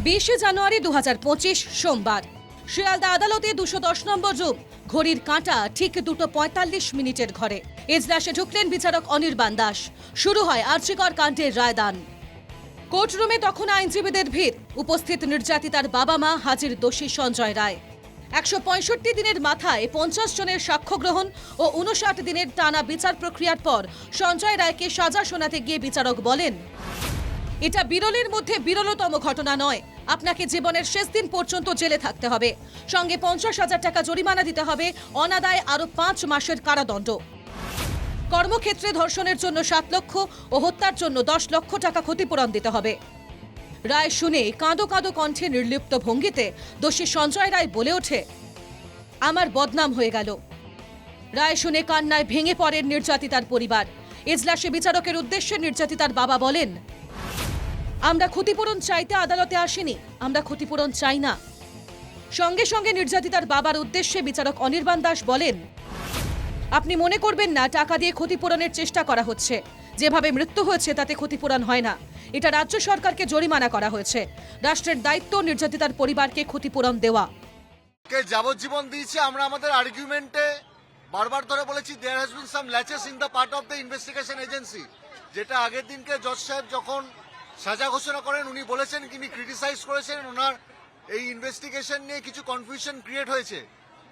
20 জানুয়ারি 2025 সোমবার শিয়ালদা আদালতে 210 নম্বর রুম, ঘড়ির কাঁটা ঠিক 2:45 ঘরে এজলাসে ঢুকলেন বিচারক অনির্বাণ দাস। শুরু হয় আর্চিকর কাণ্ডের রায়দান। কোর্টরুমে তখন আইনজীবীদের ভিড়, উপস্থিত নির্যাতিতার বাবা মা, হাজির দোষী সঞ্জয় রায়। 165 দিনের মাথায় 50 জনের সাক্ষ্য গ্রহণ ও 59 দিনের টানা বিচার প্রক্রিয়ার পর সঞ্জয় রায়কে সাজা শোনাতে গিয়ে বিচারক বলেন, এটা বিরলের মধ্যে বিরলতম ঘটনা নয়। আপনাকে জীবনের শেষ দিন পর্যন্ত জেলে থাকতে হবে, সঙ্গে 50,000 টাকা জরিমানা দিতে হবে, অনাদায়ে আরো 5 মাসের কারাদণ্ড। কর্মক্ষেত্রে ধর্ষণের জন্য 7 লক্ষ ও হত্যার জন্য 10 লক্ষ টাকা ক্ষতিপূরণ দিতে হবে। রায় শুনে কাঁদো কাঁদো কণ্ঠে নির্লিপ্ত ভঙ্গিতে দোষী সঞ্জয় রায় বলে ওঠে, আমার বদনাম হয়ে গেল। রায় শুনে কান্নায় ভেঙে পড়েন নির্যাতিতার পরিবার। এজলাসে বিচারকের উদ্দেশ্যে নির্যাতিতার বাবা বলেন, আমরা ক্ষতিপূরণ চাইতে আদালতে আসিনি, আমরা ক্ষতিপূরণ চাই না। সঙ্গে সঙ্গে নির্যাতিতার বাবার উদ্দেশ্যে বিচারক অনির্বাণ দাস বলেন, আপনি মনে করবেন না টাকা দিয়ে ক্ষতিপূরণের চেষ্টা করা হচ্ছে। যেভাবে মৃত্যু হয়েছে তাতে ক্ষতিপূরণ হয় না। এটা রাজ্য সরকারকে জরিমানা করা হয়েছে। রাষ্ট্রের দায়িত্ব নির্যাতিতার পরিবারকে ক্ষতিপূরণ দেওয়া। যাবজ্জীবন দিয়েছে। আমরা আমাদের আর্গুমেন্টে বারবার ধরে বলেছি there has been some laches in the part of the investigation agency. যেটা আগের দিনকে জজ সাহেব যখন সাজা ঘোষণা করেন উনি বলেছেন, তিনি ক্রিটিসাইজ করেছেন ওনার এই ইনভেস্টিগেশন নিয়ে কিছু কনফিউশন ক্রিয়েট হয়েছে।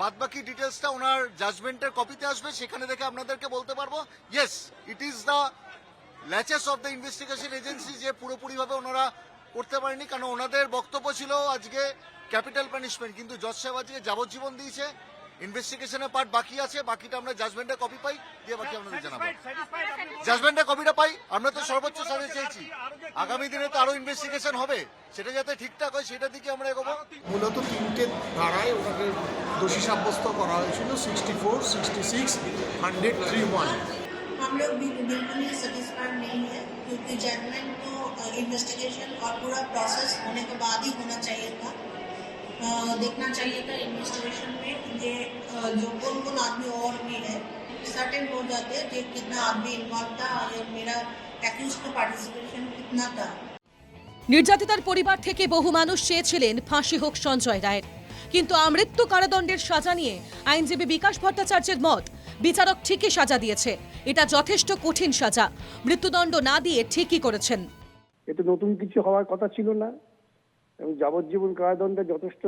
বাদবাকি ডিটেলসটা ওনার জাজমেন্টের কপিতে আসবে, সেখানে দেখে আপনাদেরকে বলতে পারবো yes it is the ল্যাচেস of the investigation agency, যে পুরোপুরিভাবে ওনারা করতে পারেনি। কারণ ওনাদের বক্তব্য ছিল আজকে ক্যাপিটাল পানিশমেন্ট, কিন্তু জজ সাহেব আজকে যাবজ্জীবন দিয়েছে। ইনভেস্টিগেশনের পার্ট বাকি আছে, বাকিটা আমরা জাজমেন্টের কপি পাই দিয়ে বাকি আপনাদের জানাবো। জাজমেন্টের কপিটা পাই, আমরা তো সর্বোচ্চ সাজা চেয়েছি। আগামী দিনে তো আরো ইনভেস্টিগেশন হবে, সেটা যাতে ঠিকঠাক হয় সেটার দিকে আমরা এগোবো। মূলত 3টে ধারায় ওনাকে দোষী সাব্যস্ত করা হয়েছিল, 64, 66, 100, 31। हम लोग भी बिल्कुल ही सेटिस्फाइड नहीं है, क्योंकि जजमेंट तो इन्वेस्टिगेशन और पूरा प्रोसेस होने के बाद ही होना चाहिए था। देखना चाहिए था इन्वेस्टिगेशन में ये जो कौन कौन आदमी और भी है सर्टेन हो जाते हैं कि कितना आदमी इन्वॉल्व था और मेरा एक्यूज का पार्टिसिपेशन कितना था। নির্যাতিতার পরিবার থেকে বহু মানুষ চেয়েছিলেন ফাঁসি হোক সঞ্জয় রায়ের, কিন্তু আমৃত্যু কারাদণ্ডের সাজা নিয়ে আইনজীবী বিকাশ ভট্টাচার্যের মত, বিচারক ঠিকই সাজা দিয়েছে, এটা যথেষ্ট কঠিন সাজা, মৃত্যুদণ্ড না দিয়ে ঠিকই করেছেন। এটা নতুন কিছু হওয়ার কথা ছিল না, এবং যাবজ্জীবন কারাদণ্ডে যথেষ্ট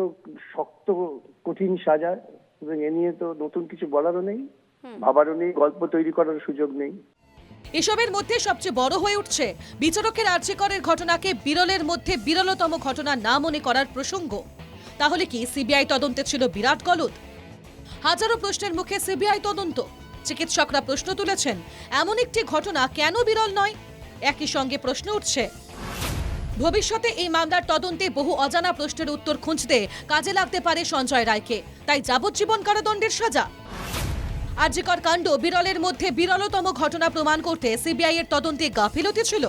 শক্ত কঠিন সাজা, এবং এ নিয়ে তো নতুন কিছু বলারও নেই, ভাবারও নেই, গল্প তৈরি করার সুযোগ নেই। এসবের মধ্যে সবচেয়ে বড় হয়ে উঠছে বিচারকের আর্চিকরের ঘটনাকে বিরলের মধ্যে বিরলতম ঘটনা না মনে করার প্রসঙ্গ। তাহলে কি সিবিআই তদন্তে ছিল বিরাট গলদ? হাজারো প্রশ্নের মুখে সিবিআই তদন্ত। চিকিৎসকরা প্রশ্ন তুলেছেন, এমন একটি ঘটনা কেন বিরল নয়? একই সঙ্গে প্রশ্ন উঠছে, ভবিষ্যতে এই মামলার তদন্তে বহু অজানা প্রশ্নের উত্তর খুঁজতে কাজে লাগতে পারে সঞ্জয় রায়কে, তাই যাবজ্জীবন কারাদণ্ডের সাজা। আরজিকর কাণ্ড বিরলের মধ্যে বিরলতম ঘটনা প্রমাণ করতে সিবিআই এর তদন্তে গাফিলতি ছিল।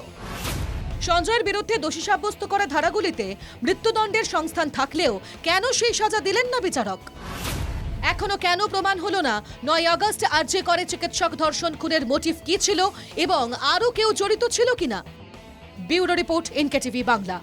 সঞ্জয়ের বিরুদ্ধে দোষী সাব্যস্ত করা ধারাগুলিতে মৃত্যুদণ্ডের সংস্থান থাকলেও কেন সেই সাজা দিলেন না বিচারক? এখনো কেন প্রমাণ হলো না 9 আগস্ট আরজিকরে চিকিৎসক ধর্ষণ খুনের মোটিভ কি ছিল এবং আরও কেউ জড়িত ছিল কিনা? Bureau report, NKTV Bangla.